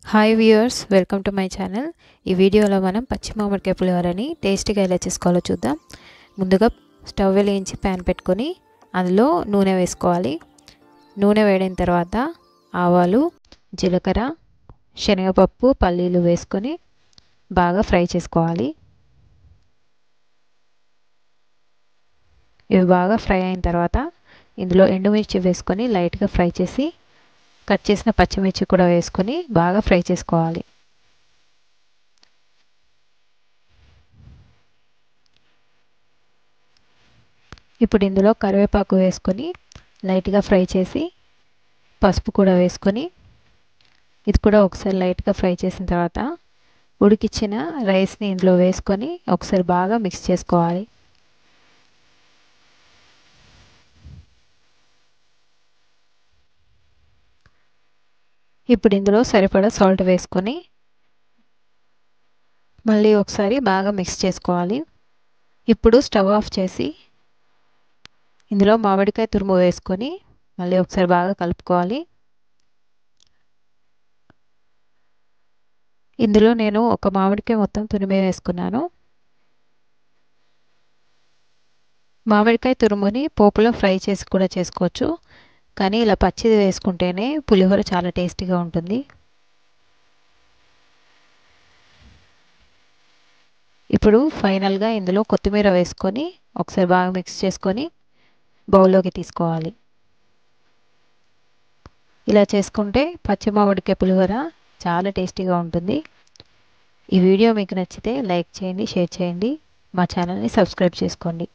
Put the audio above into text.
Hi viewers, welcome to my channel. ఈ వీడియోలో మనం పచ్చి మామిడికాయ పులిహోరని టేస్టీగా ఎలా చేసుకోవాలో చూద్దాం. ముందుగా స్టవ్ వెలిగించి ప్యాన్ పెట్టుకొని అందులో నూనె వేసుకోవాలి. నూనె వేడిన తర్వాత ఆవాలు, జీలకర్ర, శనగపప్పు, పల్లీలు వేసుకొని బాగా ఫ్రై చేసుకోవాలి. ఇవి బాగా ఫ్రై అయిన తర్వాత ఇందులో ఎండుమిర్చి వేసుకొని లైట్గా ఫ్రై చేసి కట్ చేసిన పచ్చిమిర్చి కూడా వేసుకొని బాగా ఫ్రై చేసుకోవాలి. ఇప్పుడు ఇందులో కరివేపాకు వేసుకొని లైట్గా ఫ్రై చేసి పసుపు కూడా వేసుకొని ఇది కూడా ఒకసారి లైట్గా ఫ్రై చేసిన తర్వాత ఉడికించిన రైస్ని ఇందులో వేసుకొని ఒకసారి బాగా మిక్స్ చేసుకోవాలి. ఇప్పుడు ఇందులో సరిపడా సాల్ట్ వేసుకొని మళ్ళీ ఒకసారి బాగా మిక్స్ చేసుకోవాలి. ఇప్పుడు స్టవ్ ఆఫ్ చేసి ఇందులో మామిడికాయ తురుము వేసుకొని మళ్ళీ ఒకసారి బాగా కలుపుకోవాలి. ఇందులో నేను ఒక మామిడికాయ మొత్తం తురిమి వేసుకున్నాను. మామిడికాయ తురుముని పోపులో ఫ్రై చేసి కూడా చేసుకోవచ్చు, కానీ ఇలా పచ్చిది వేసుకుంటేనే పులిహోర చాలా టేస్టీగా ఉంటుంది. ఇప్పుడు ఫైనల్గా ఇందులో కొత్తిమీర వేసుకొని ఒకసారి బాగా మిక్స్ చేసుకొని బౌల్లోకి తీసుకోవాలి. ఇలా చేసుకుంటే పచ్చి మామిడికాయ పులిహోర చాలా టేస్టీగా ఉంటుంది. ఈ వీడియో మీకు నచ్చితే లైక్ చేయండి, షేర్ చేయండి, మా ఛానల్ని సబ్స్క్రైబ్ చేసుకోండి.